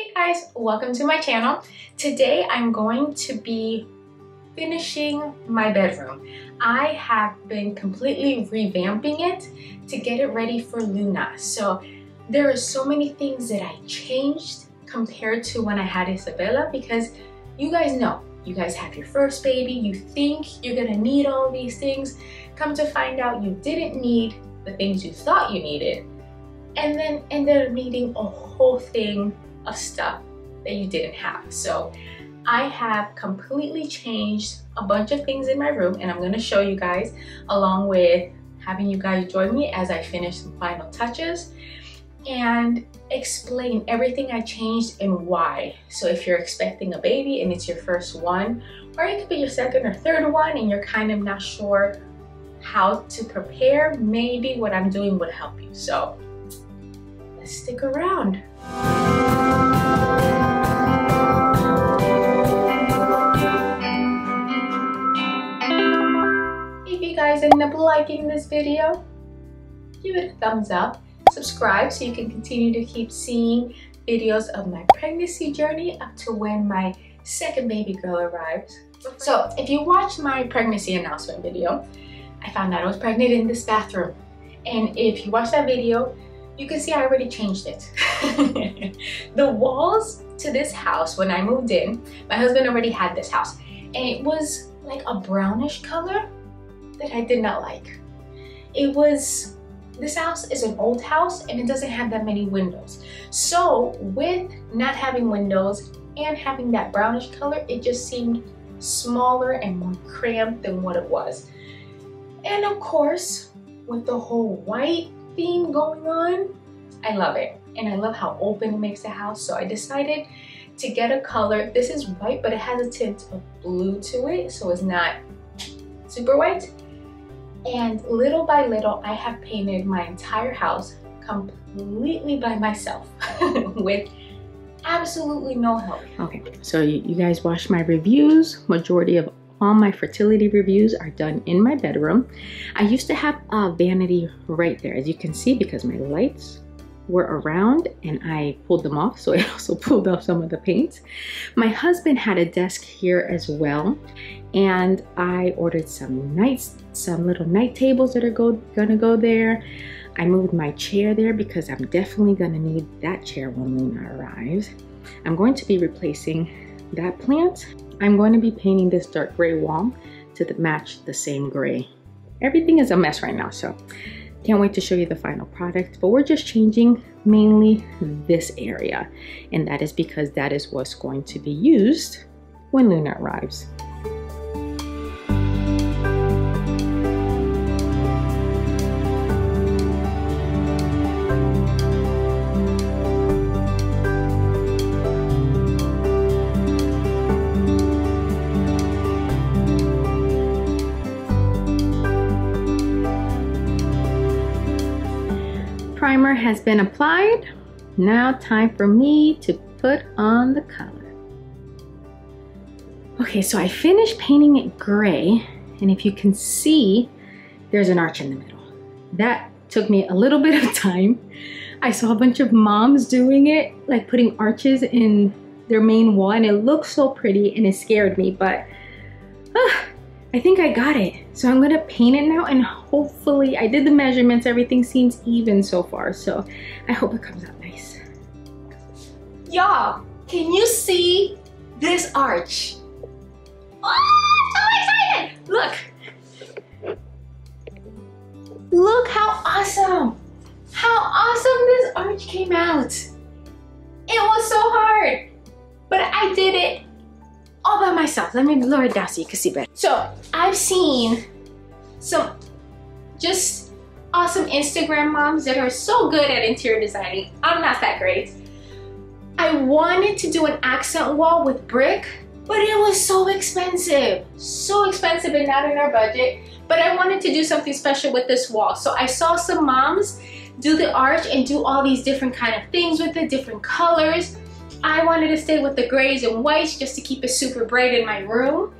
Hey guys, welcome to my channel. Today I'm going to be finishing my bedroom. I have been completely revamping it to get it ready for Luna. So there are so many things that I changed compared to when I had Izabella, because you guys know, you guys have your first baby, you think you're gonna need all these things, come to find out you didn't need the things you thought you needed, and then ended up needing a whole thing of stuff that you didn't have. So I have completely changed a bunch of things in my room, and I'm going to show you guys, along with having you guys join me as I finish some final touches and explain everything I changed and why. So if you're expecting a baby and it's your first one, or it could be your second or third one and you're kind of not sure how to prepare, maybe what I'm doing would help you. So let's stick around. If you guys end up liking this video, give it a thumbs up, subscribe so you can continue to keep seeing videos of my pregnancy journey up to when my second baby girl arrives. So if you watched my pregnancy announcement video, I found out I was pregnant in this bathroom. And if you watch that video, you can see I already changed it. The walls to this house, when I moved in, my husband already had this house, and it was like a brownish color that I did not like. This house is an old house and it doesn't have that many windows. So with not having windows and having that brownish color, it just seemed smaller and more cramped than what it was. And of course, with the whole white theme going on, I love it. And I love how open it makes the house. So I decided to get a color. This is white, but it has a tint of blue to it, so it's not super white. And little by little, I have painted my entire house completely by myself with absolutely no help. Okay, so you guys watched my reviews. Majority of all my fertility reviews are done in my bedroom. I used to have a vanity right there, as you can see, because my lights were around and I pulled them off, so I also pulled off some of the paint. My husband had a desk here as well, and I ordered some little night tables that are gonna go there. I moved my chair there because I'm definitely gonna need that chair when Luna arrives. I'm going to be replacing that plant. I'm going to be painting this dark gray wall to match the same gray. Everything is a mess right now, so can't wait to show you the final product, but we're just changing mainly this area, and that is because that is what's going to be used when Luna arrives. Primer has been applied. Now time for me to put on the color. Okay, so I finished painting it gray, and if you can see, there's an arch in the middle. That took me a little bit of time. I saw a bunch of moms doing it, like putting arches in their main wall, and it looked so pretty and it scared me, but I think I got it. So I'm gonna paint it now, and hopefully, I did the measurements, everything seems even so far, so I hope it comes out nice. Y'all, can you see this arch? Oh, so excited! Look. Look how awesome. How awesome this arch came out. It was so hard, but I did it all by myself. Let me lower it down so you can see better. So I've seen some just awesome Instagram moms that are so good at interior designing. I'm not that great. I wanted to do an accent wall with brick, but it was so expensive and not in our budget. But I wanted to do something special with this wall. So I saw some moms do the arch and do all these different kind of things with it, different colors. I wanted to stay with the grays and whites just to keep it super bright in my room.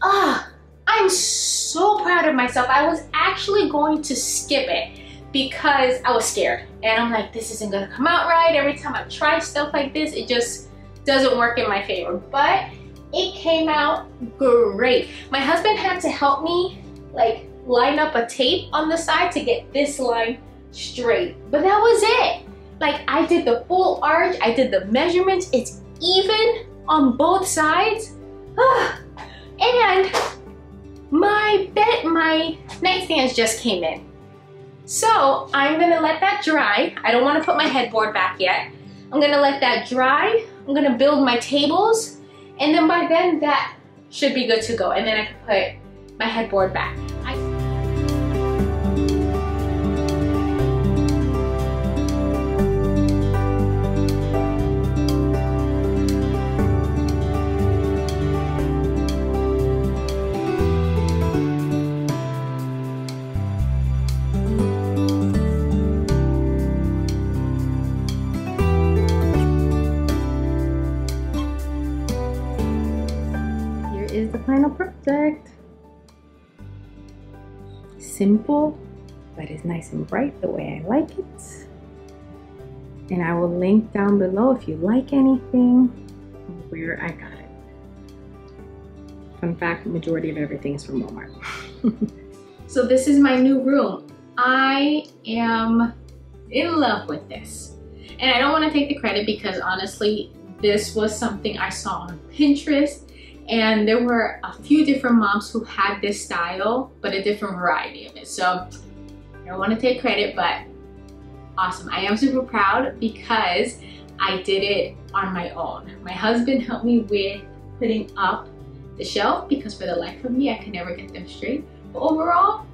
I'm so proud of myself. I was actually going to skip it because I was scared. And I'm like, this isn't gonna come out right. Every time I try stuff like this, it just doesn't work in my favor. But it came out great. My husband had to help me like line up a tape on the side to get this line straight. But that was it. Like, I did the full arch, I did the measurements, it's even on both sides. And my nightstands just came in. So I'm gonna let that dry. I don't wanna put my headboard back yet. I'm gonna let that dry. I'm gonna build my tables. And then by then that should be good to go. And then I can put my headboard back. Is the final project. Simple, but it's nice and bright the way I like it. And I will link down below if you like anything where I got it. Fun fact, the majority of everything is from Walmart. So this is my new room. I am in love with this. And I don't want to take the credit because honestly, this was something I saw on Pinterest. And there were a few different moms who had this style, but a different variety of it. So I don't want to take credit, but awesome. I am super proud because I did it on my own. My husband helped me with putting up the shelf because for the life of me, I could never get them straight. But overall,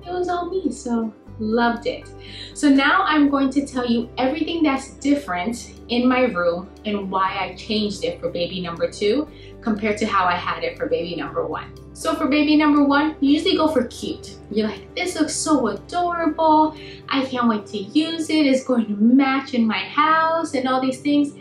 it was all me, so loved it. So now I'm going to tell you everything that's different in my room and why I changed it for baby number 2 compared to how I had it for baby number 1. So for baby number 1, you usually go for cute. You're like, this looks so adorable. I can't wait to use it. It's going to match in my house and all these things.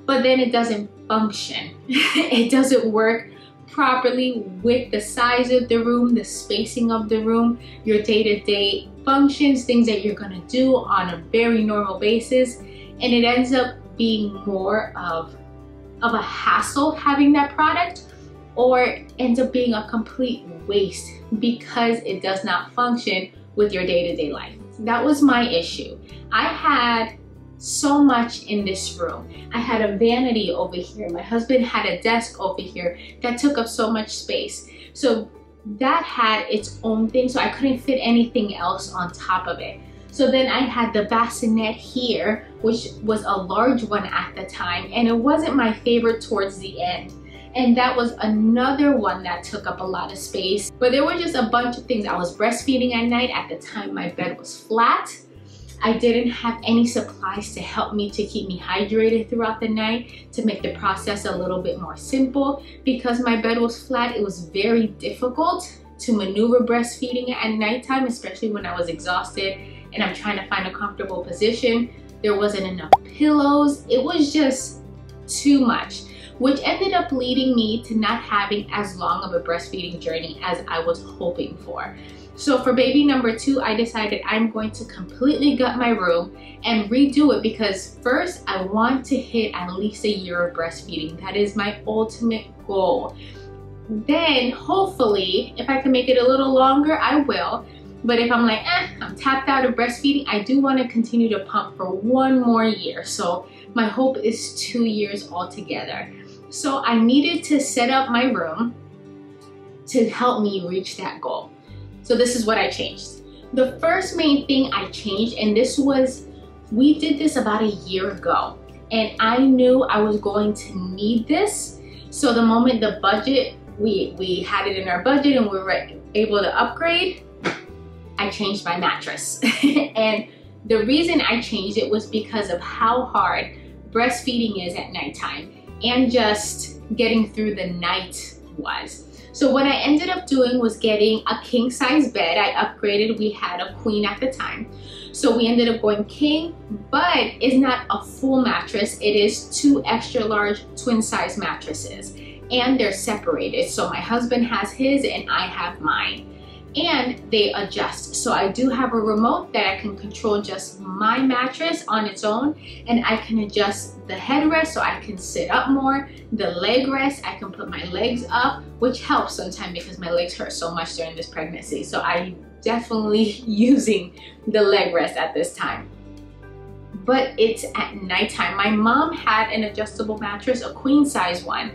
But then it doesn't function. It doesn't work properly with the size of the room, the spacing of the room, your day-to-day functions, things that you're gonna do on a very normal basis. And it ends up being more of a hassle having that product, or ends up being a complete waste because it does not function with your day-to-day life. That was my issue. I had so much in this room. I had a vanity over here. My husband had a desk over here that took up so much space. So that had its own thing, so I couldn't fit anything else on top of it. So then I had the bassinet here, which was a large one at the time, and it wasn't my favorite towards the end. And that was another one that took up a lot of space. But there were just a bunch of things. I was breastfeeding at night. At the time, my bed was flat. I didn't have any supplies to help me to keep me hydrated throughout the night, to make the process a little bit more simple. Because my bed was flat, it was very difficult to maneuver breastfeeding at nighttime, especially when I was exhausted and I'm trying to find a comfortable position. There wasn't enough pillows. It was just too much, which ended up leading me to not having as long of a breastfeeding journey as I was hoping for. So for baby number 2, I decided I'm going to completely gut my room and redo it, because first I want to hit at least a year of breastfeeding. That is my ultimate goal. Then hopefully, if I can make it a little longer, I will. But if I'm like, I'm tapped out of breastfeeding, I do want to continue to pump for 1 more year. So my hope is 2 years altogether. So I needed to set up my room to help me reach that goal. So this is what I changed. The first main thing I changed, and we did this about a year ago, and I knew I was going to need this. So the moment the budget, we had it in our budget and we were able to upgrade, I changed my mattress. And the reason I changed it was because of how hard breastfeeding is at nighttime and just getting through the night was. So what I ended up doing was getting a king size bed. I upgraded, we had a queen at the time. So we ended up going king, but it's not a full mattress. It is 2 extra large twin size mattresses, and they're separated. So my husband has his and I have mine. and they adjust. So I do have a remote that I can control just my mattress on its own, and I can adjust the headrest so I can sit up more. The leg rest, I can put my legs up, which helps sometimes because my legs hurt so much during this pregnancy. So I'm definitely using the leg rest at this time. But it's at nighttime. My mom had an adjustable mattress, a queen size one,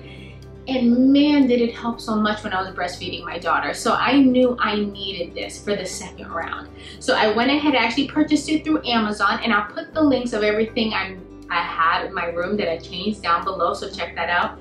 and man, did it help so much when I was breastfeeding my daughter. So I knew I needed this for the second round. So I went ahead, I actually purchased it through Amazon, and I'll put the links of everything I had in my room that I changed down below, so check that out.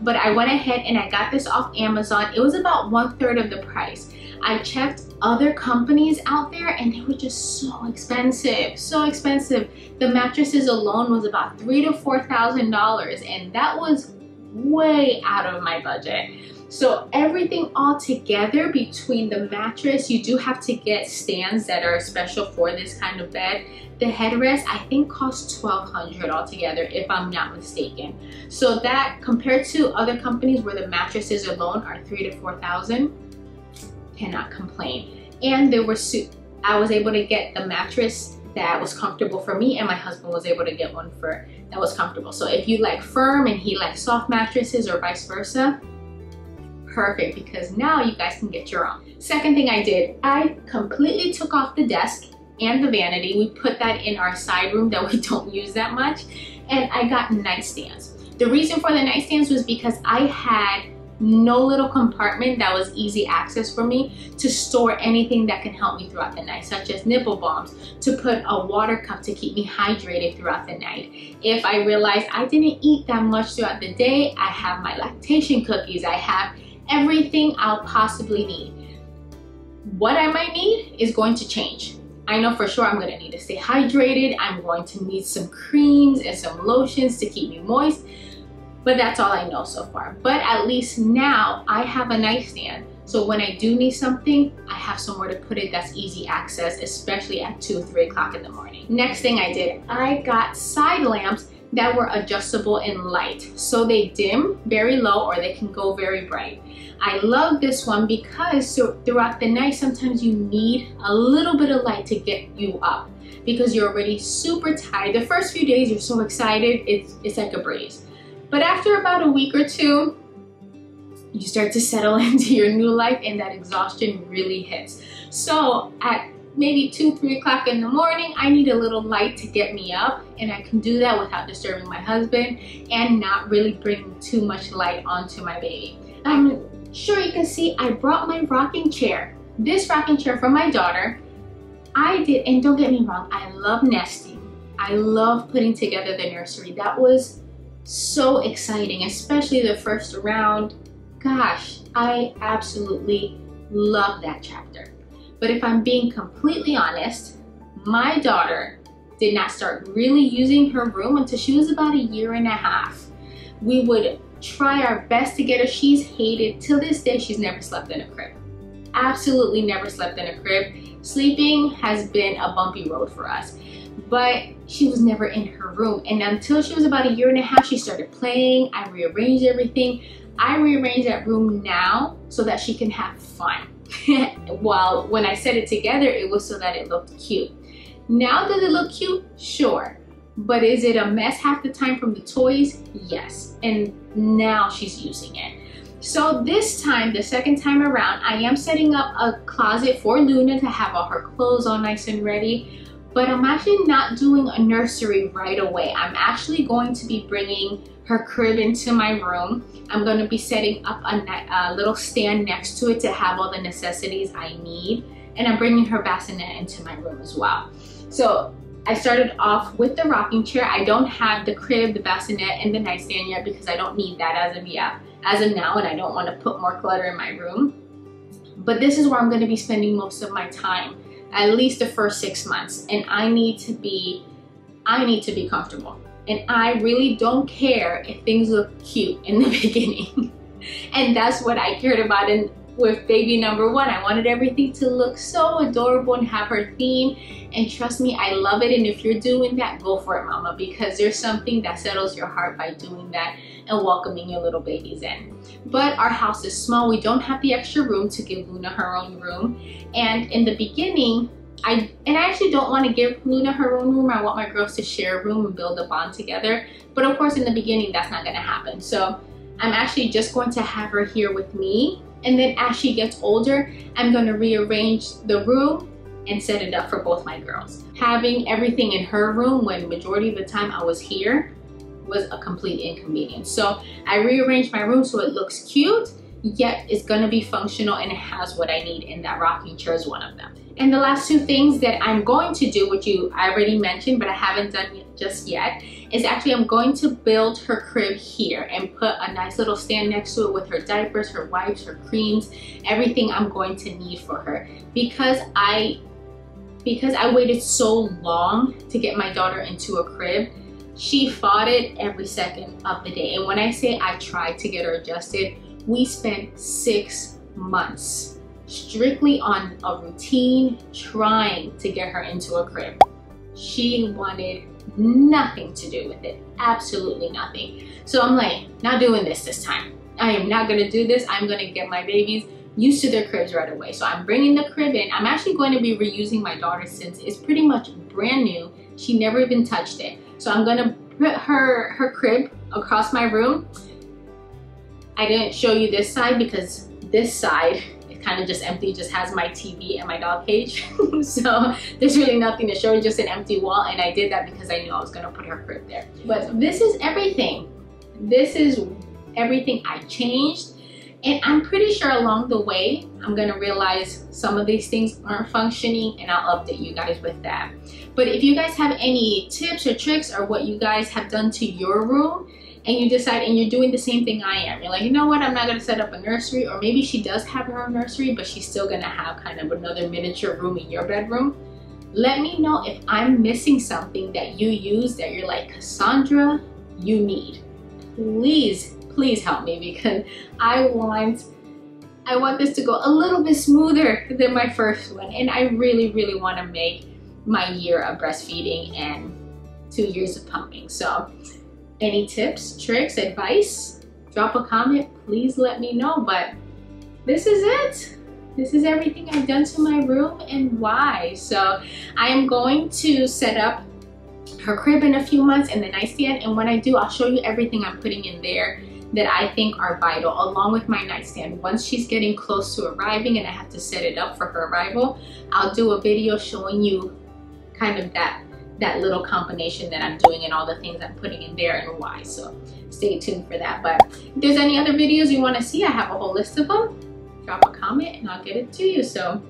But I went ahead and I got this off Amazon. It was about 1/3 of the price. I checked other companies out there and they were just so expensive, so expensive. The mattresses alone was about $3,000 to $4,000, and that was way out of my budget. So everything all together, between the mattress, you do have to get stands that are special for this kind of bed. The headrest, I think, costs $1,200 altogether, if I'm not mistaken. So that, compared to other companies where the mattresses alone are $3,000 to $4,000, cannot complain. And I was able to get the mattress that was comfortable for me, and my husband was able to get one that was comfortable. So if you like firm and he likes soft mattresses, or vice versa, perfect, because now you guys can get your own. Second thing I did, I completely took off the desk and the vanity. We put that in our side room that we don't use that much, and I got nightstands. The reason for the nightstands was because I had no little compartment that was easy access for me to store anything that can help me throughout the night, such as nipple balms, to put a water cup to keep me hydrated throughout the night. If I realized I didn't eat that much throughout the day, I have my lactation cookies, I have everything I'll possibly need. What I might need is going to change. I know for sure I'm going to need to stay hydrated. I'm going to need some creams and some lotions to keep me moist. But that's all I know so far. But at least now I have a nightstand. So when I do need something, I have somewhere to put it that's easy access, especially at 2 or 3 o'clock in the morning. Next thing I did, I got side lamps that were adjustable in light. So they dim very low or they can go very bright. I love this one because throughout the night, sometimes you need a little bit of light to get you up because you're already super tired. The first few days, you're so excited, it's like a breeze. But after about a week or two, you start to settle into your new life and that exhaustion really hits. So at maybe 2, 3 o'clock in the morning, I need a little light to get me up, and I can do that without disturbing my husband and not really bringing too much light onto my baby. I'm sure you can see I brought my rocking chair. This rocking chair from my daughter. I did, and don't get me wrong, I love nesting. I love putting together the nursery. That was so exciting, especially the first round. Gosh, I absolutely love that chapter. But if I'm being completely honest, my daughter did not start really using her room until she was about 1.5 years. We would try our best to get her. She's hated, till this day, she's never slept in a crib. Absolutely never slept in a crib. Sleeping has been a bumpy road for us. But she was never in her room. And until she was about 1.5 years, she started playing. I rearranged everything. I rearranged that room now so that she can have fun. While when I set it together, it was so that it looked cute. Now, does it look cute? Sure. But is it a mess half the time from the toys? Yes. And now she's using it. So this time, the second time around, I am setting up a closet for Luna to have all her clothes all nice and ready. But I'm actually not doing a nursery right away. I'm actually going to be bringing her crib into my room. I'm going to be setting up a little stand next to it to have all the necessities I need. And I'm bringing her bassinet into my room as well. So I started off with the rocking chair. I don't have the crib, the bassinet, and the nightstand yet because I don't need that as of now, and I don't want to put more clutter in my room. But this is where I'm going to be spending most of my time, at least the first 6 months, and I need to be comfortable. And I really don't care if things look cute in the beginning. And that's what I cared about in with baby number one. I wanted everything to look so adorable and have her theme. And trust me, I love it. And if you're doing that, go for it, mama, because there's something that settles your heart by doing that and welcoming your little babies in. But our house is small. We don't have the extra room to give Luna her own room. And in the beginning, I actually don't want to give Luna her own room. I want my girls to share a room and build a bond together. But of course, in the beginning, that's not going to happen. So I'm actually just going to have her here with me. And then as she gets older, I'm going to rearrange the room and set it up for both my girls. Having everything in her room when majority of the time I was here was a complete inconvenience. So I rearranged my room so it looks cute, yet it's gonna be functional and it has what I need, and that rocking chair is one of them. And the last two things that I'm going to do, which I already mentioned, but I haven't done just yet, is actually I'm going to build her crib here and put a nice little stand next to it with her diapers, her wipes, her creams, everything I'm going to need for her. Because I waited so long to get my daughter into a crib, she fought it every second of the day. And when I say I tried to get her adjusted, we spent 6 months strictly on a routine trying to get her into a crib. She wanted nothing to do with it, absolutely nothing. So I'm like, not doing this time. I am not gonna do this. I'm gonna get my babies used to their cribs right away. So I'm bringing the crib in. I'm actually going to be reusing my daughter since it's pretty much brand new. She never even touched it. So I'm gonna put her crib across my room. I didn't show you this side because this side is kind of just empty, just has my TV and my dog cage. So there's really nothing to show you, just an empty wall. And I did that because I knew I was gonna put her crib there. But this is everything. This is everything I changed. And I'm pretty sure along the way, I'm gonna realize some of these things aren't functioning, and I'll update you guys with that. But if you guys have any tips or tricks or what you guys have done to your room, and you decide and you're doing the same thing I am, you're like, you know what, I'm not gonna set up a nursery, or maybe she does have her own nursery, but she's still gonna have kind of another miniature room in your bedroom. Let me know if I'm missing something that you use that you're like, Kasandra, you need. Please help me, because I want this to go a little bit smoother than my first one. And I really want to make my year of breastfeeding and 2 years of pumping. So any tips, tricks, advice, drop a comment, please let me know. But this is it. This is everything I've done to my room and why. So I am going to set up her crib in a few months and the nightstand. And when I do, I'll show you everything I'm putting in there that I think are vital, along with my nightstand. Once she's getting close to arriving and I have to set it up for her arrival, I'll do a video showing you kind of that little combination that I'm doing and all the things I'm putting in there and why. So stay tuned for that. But if there's any other videos you want to see, I have a whole list of them. Drop a comment and I'll get it to you. So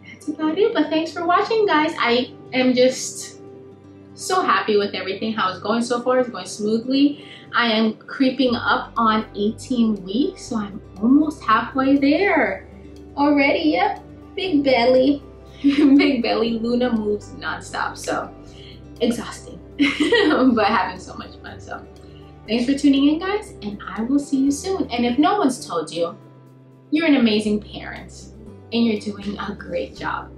that's about it. But thanks for watching, guys. I am just so happy with everything, how it's going so far. It's going smoothly. I am creeping up on 18 weeks, so I'm almost halfway there already. Yep, big belly. Big belly. Luna moves nonstop, so exhausting, but having so much fun. So thanks for tuning in, guys, and I will see you soon. And if no one's told you, you're an amazing parent and you're doing a great job.